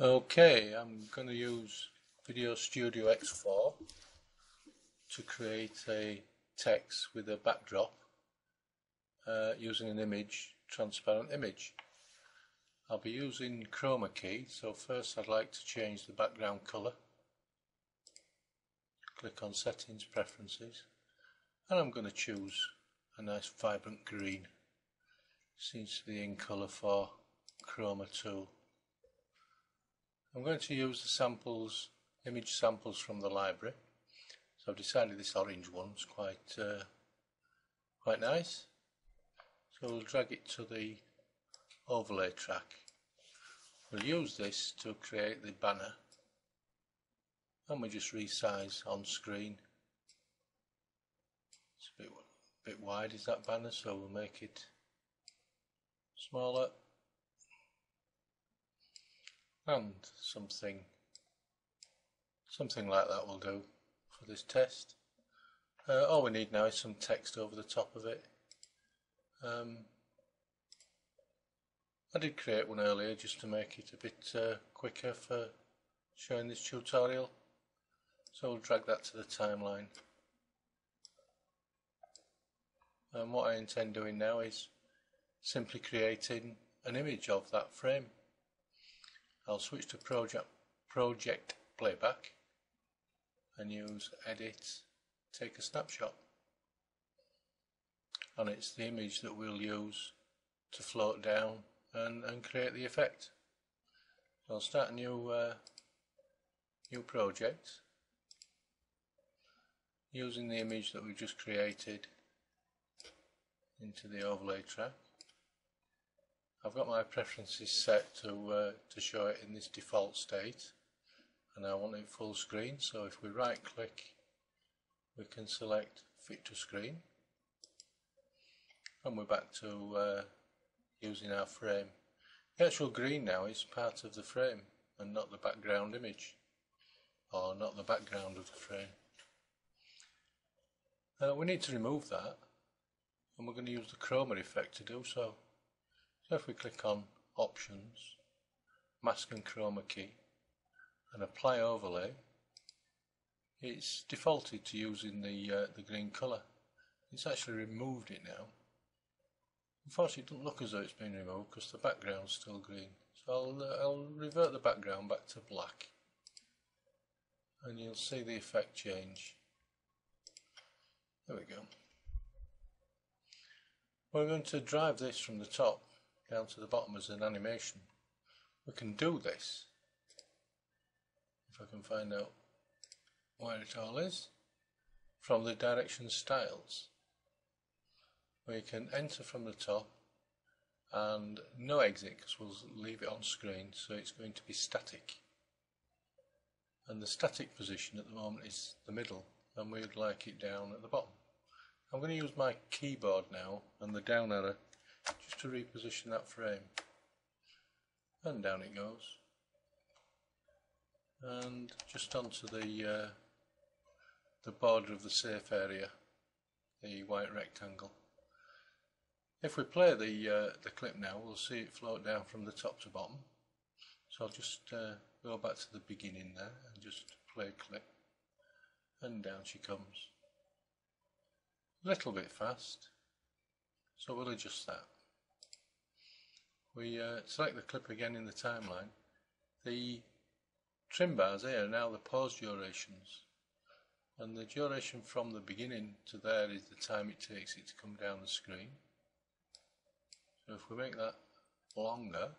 Okay, I'm going to use Video Studio X4 to create a text with a backdrop using an image, transparent image. I'll be using chroma key, so first I'd like to change the background colour. Click on Settings, Preferences, and I'm going to choose a nice vibrant green. Seems to be in colour for chroma tool. I'm going to use the samples, image samples from the library. So I've decided this orange one's quite nice. So we'll drag it to the overlay track. We'll use this to create the banner, and we just resize on screen. It's a bit wide is that banner, so we'll make it smaller. And something like that will do for this test. All we need now is some text over the top of it. I did create one earlier just to make it a bit quicker for showing this tutorial, so we'll drag that to the timeline. And what I intend doing now is simply creating an image of that frame. I'll switch to project playback and use edit, take a snapshot, and it's the image that we'll use to float down and create the effect. So I'll start a new project using the image that we've just created into the overlay track. I've got my preferences set to show it in this default state, and I want it full screen, so if we right click we can select fit to screen, and we're back to using our frame. The actual green now is part of the frame and not the background image, or not the background of the frame. We need to remove that, and we're going to use the chroma effect to do so. So if we click on Options, Mask and Chroma key, and Apply Overlay, it's defaulted to using the green colour. It's actually removed it now. Unfortunately, it doesn't look as though it's been removed because the background's still green. So I'll revert the background back to black, and you'll see the effect change. There we go. We're going to drive this from the top down to the bottom as an animation. We can do this, if I can find out where it all is, from the direction styles. We can enter from the top and no exit, because we'll leave it on screen, so it's going to be static. And the static position at the moment is the middle, and we'd like it down at the bottom. I'm going to use my keyboard now and the down arrow just to reposition that frame, and down it goes, and just onto the border of the safe area, the white rectangle. If we play the clip now, we'll see it float down from the top to bottom. So I'll just go back to the beginning there and just play a clip, and down she comes. A little bit fast, so we'll adjust that. We select the clip again in the timeline. The trim bars here are now the pause durations, and the duration from the beginning to there is the time it takes it to come down the screen. So if we make that longer,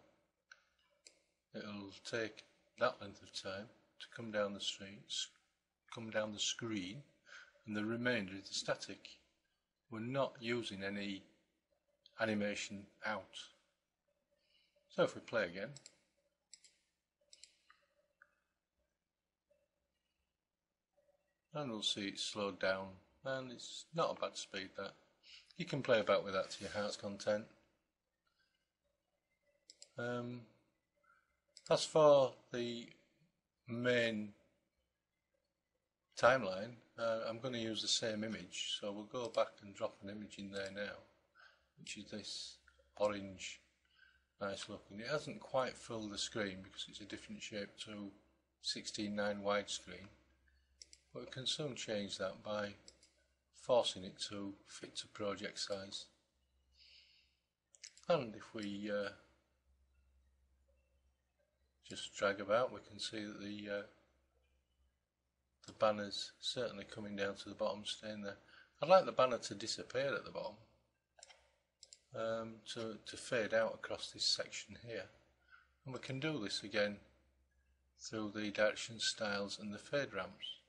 it'll take that length of time to come down the screen, and the remainder is the static. We're not using any animation out. So if we play again, and we'll see it slowed down, and it's not a bad speed that. You can play about with that to your heart's content. As for the main timeline, I'm going to use the same image, so we'll go back and drop an image in there now, which is this orange nice looking. It hasn't quite filled the screen because it's a different shape to 16:9 widescreen, but we can soon change that by forcing it to fit to project size. And if we just drag about, we can see that the banner's certainly coming down to the bottom, staying there. I'd like the banner to disappear at the bottom, to fade out across this section here. And we can do this again through the direction styles and the fade ramps.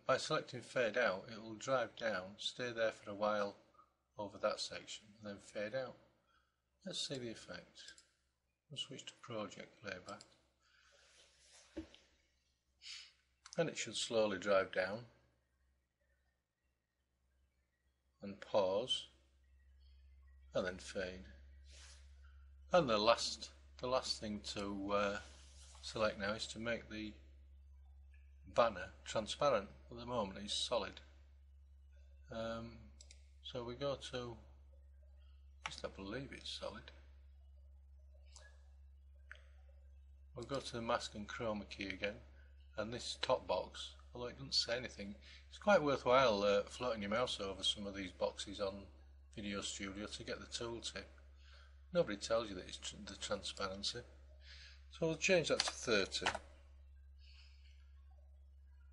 By selecting fade out, it will drive down, stay there for a while over that section, and then fade out. Let's see the effect. We'll switch to project playback, and it should slowly drive down and pause and then fade. And the last thing to select now is to make the banner transparent. At the moment it's solid, so we go to, I believe it's solid. We'll go to the mask and chroma key again, and this top box, although it doesn't say anything, it's quite worthwhile floating your mouse over some of these boxes on Video Studio to get the tooltip. Nobody tells you that it's the transparency. So we'll change that to 30,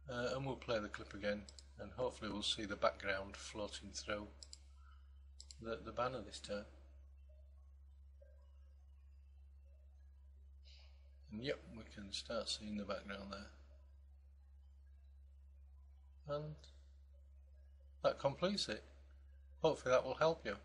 and we'll play the clip again, and hopefully we'll see the background floating through the banner this time. And yep, we can start seeing the background there. And that completes it. Hopefully that will help you.